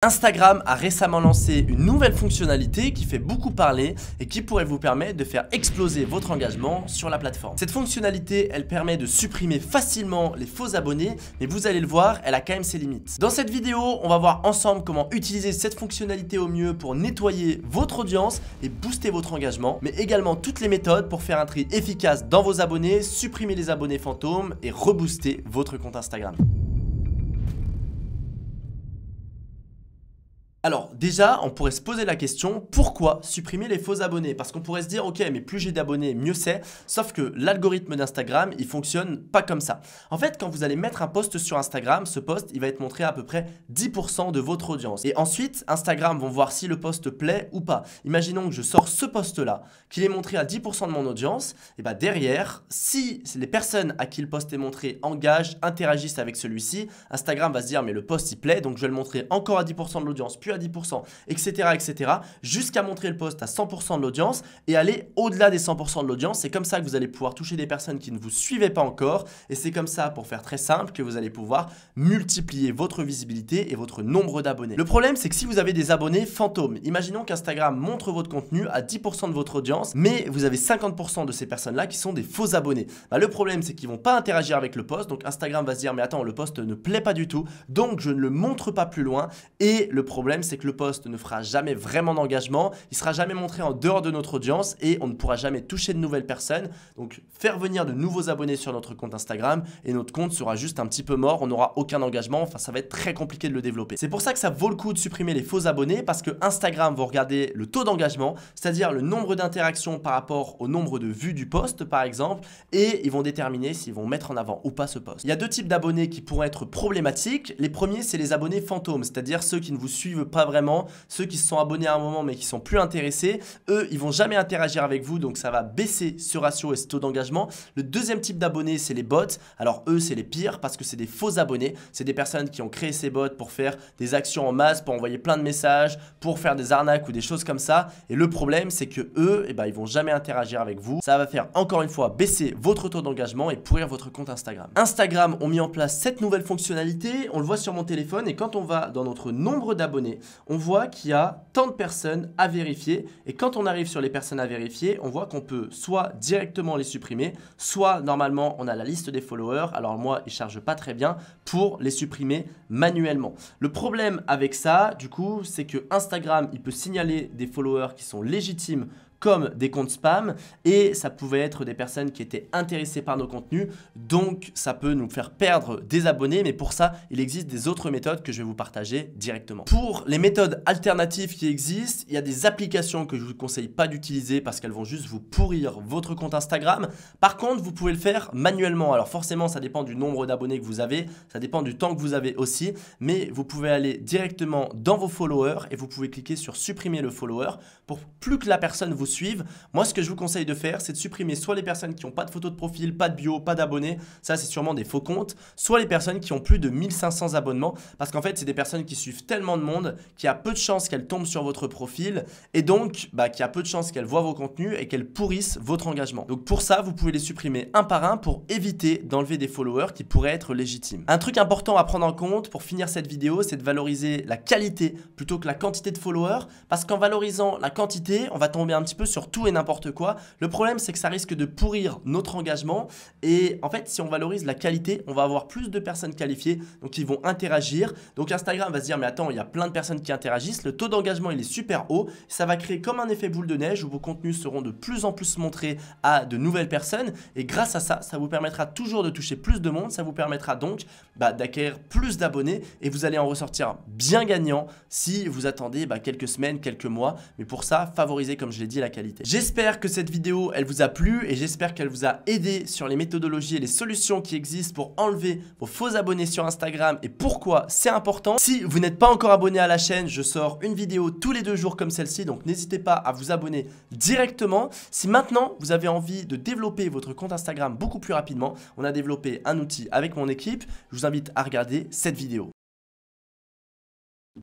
Instagram a récemment lancé une nouvelle fonctionnalité qui fait beaucoup parler et qui pourrait vous permettre de faire exploser votre engagement sur la plateforme. Cette fonctionnalité, elle permet de supprimer facilement les faux abonnés, mais vous allez le voir, elle a quand même ses limites. Dans cette vidéo, on va voir ensemble comment utiliser cette fonctionnalité au mieux pour nettoyer votre audience et booster votre engagement, mais également toutes les méthodes pour faire un tri efficace dans vos abonnés, supprimer les abonnés fantômes et rebooster votre compte Instagram. Alors déjà, on pourrait se poser la question, pourquoi supprimer les faux abonnés? Parce qu'on pourrait se dire, ok, mais plus j'ai d'abonnés, mieux c'est. Sauf que l'algorithme d'Instagram, il fonctionne pas comme ça. En fait, quand vous allez mettre un post sur Instagram, ce post, il va être montré à peu près 10% de votre audience. Et ensuite, Instagram vont voir si le post plaît ou pas. Imaginons que je sors ce post-là, qu'il est montré à 10% de mon audience. Et bien derrière, si les personnes à qui le post est montré engagent, interagissent avec celui-ci, Instagram va se dire, mais le post, il plaît, donc je vais le montrer encore à 10% de l'audience, puis à 10%, etc., etc., jusqu'à montrer le post à 100% de l'audience et aller au-delà des 100% de l'audience. C'est comme ça que vous allez pouvoir toucher des personnes qui ne vous suivaient pas encore et c'est comme ça, pour faire très simple, que vous allez pouvoir multiplier votre visibilité et votre nombre d'abonnés. Le problème, c'est que si vous avez des abonnés fantômes, imaginons qu'Instagram montre votre contenu à 10% de votre audience, mais vous avez 50% de ces personnes-là qui sont des faux abonnés. Le problème, c'est qu'ils ne vont pas interagir avec le post, donc Instagram va se dire, mais attends, le post ne plaît pas du tout, donc je ne le montre pas plus loin. Et le problème, c'est que le post ne fera jamais vraiment d'engagement, il sera jamais montré en dehors de notre audience et on ne pourra jamais toucher de nouvelles personnes. Donc faire venir de nouveaux abonnés sur notre compte Instagram et notre compte sera juste un petit peu mort, on n'aura aucun engagement, enfin ça va être très compliqué de le développer. C'est pour ça que ça vaut le coup de supprimer les faux abonnés parce que Instagram va regarder le taux d'engagement, c'est-à-dire le nombre d'interactions par rapport au nombre de vues du post par exemple, et ils vont déterminer s'ils vont mettre en avant ou pas ce post. Il y a deux types d'abonnés qui pourraient être problématiques. Les premiers, c'est les abonnés fantômes, c'est-à-dire ceux qui ne vous suivent pas vraiment, ceux qui se sont abonnés à un moment mais qui sont plus intéressés, eux ils vont jamais interagir avec vous, donc ça va baisser ce ratio et ce taux d'engagement. Le deuxième type d'abonnés, c'est les bots. Alors eux c'est les pires parce que c'est des faux abonnés, c'est des personnes qui ont créé ces bots pour faire des actions en masse, pour envoyer plein de messages, pour faire des arnaques ou des choses comme ça. Et le problème, c'est que eux, ils vont jamais interagir avec vous. Ça va faire encore une fois baisser votre taux d'engagement et pourrir votre compte Instagram. Instagram ont mis en place cette nouvelle fonctionnalité, on le voit sur mon téléphone et quand on va dans notre nombre d'abonnés, on voit qu'il y a tant de personnes à vérifier et quand on arrive sur les personnes à vérifier, on voit qu'on peut soit directement les supprimer, soit normalement on a la liste des followers, alors moi ils ne chargent pas très bien pour les supprimer manuellement. Le problème avec ça du coup c'est que Instagram il peut signaler des followers qui sont légitimes comme des comptes spam et ça pouvait être des personnes qui étaient intéressées par nos contenus, donc ça peut nous faire perdre des abonnés, mais pour ça il existe des autres méthodes que je vais vous partager directement. Pour les méthodes alternatives qui existent, il y a des applications que je ne vous conseille pas d'utiliser parce qu'elles vont juste vous pourrir votre compte Instagram. Par contre vous pouvez le faire manuellement, alors forcément ça dépend du nombre d'abonnés que vous avez, ça dépend du temps que vous avez aussi, mais vous pouvez aller directement dans vos followers et vous pouvez cliquer sur supprimer le follower pour plus que la personne vous suivre. Moi ce que je vous conseille de faire, c'est de supprimer soit les personnes qui n'ont pas de photo de profil, pas de bio, pas d'abonnés, ça c'est sûrement des faux comptes, soit les personnes qui ont plus de 1500 abonnements parce qu'en fait c'est des personnes qui suivent tellement de monde qu'il y a peu de chances qu'elles tombent sur votre profil et donc qu'il y a peu de chances qu'elles voient vos contenus et qu'elles pourrissent votre engagement. Donc pour ça vous pouvez les supprimer un par un pour éviter d'enlever des followers qui pourraient être légitimes. Un truc important à prendre en compte pour finir cette vidéo, c'est de valoriser la qualité plutôt que la quantité de followers parce qu'en valorisant la quantité, on va tomber un petit peu sur tout et n'importe quoi. Le problème, c'est que ça risque de pourrir notre engagement et en fait, si on valorise la qualité, on va avoir plus de personnes qualifiées, donc ils vont interagir. Donc Instagram va se dire, mais attends, il y a plein de personnes qui interagissent, le taux d'engagement, il est super haut. Ça va créer comme un effet boule de neige où vos contenus seront de plus en plus montrés à de nouvelles personnes et grâce à ça, ça vous permettra toujours de toucher plus de monde, ça vous permettra donc d'acquérir plus d'abonnés et vous allez en ressortir bien gagnant si vous attendez quelques semaines, quelques mois, mais pour ça, favorisez, comme je l'ai dit, la qualité. J'espère que cette vidéo elle vous a plu et j'espère qu'elle vous a aidé sur les méthodologies et les solutions qui existent pour enlever vos faux abonnés sur Instagram et pourquoi c'est important. Si vous n'êtes pas encore abonné à la chaîne, je sors une vidéo tous les 2 jours comme celle-ci, donc n'hésitez pas à vous abonner directement. Si maintenant vous avez envie de développer votre compte Instagram beaucoup plus rapidement, on a développé un outil avec mon équipe, je vous invite à regarder cette vidéo.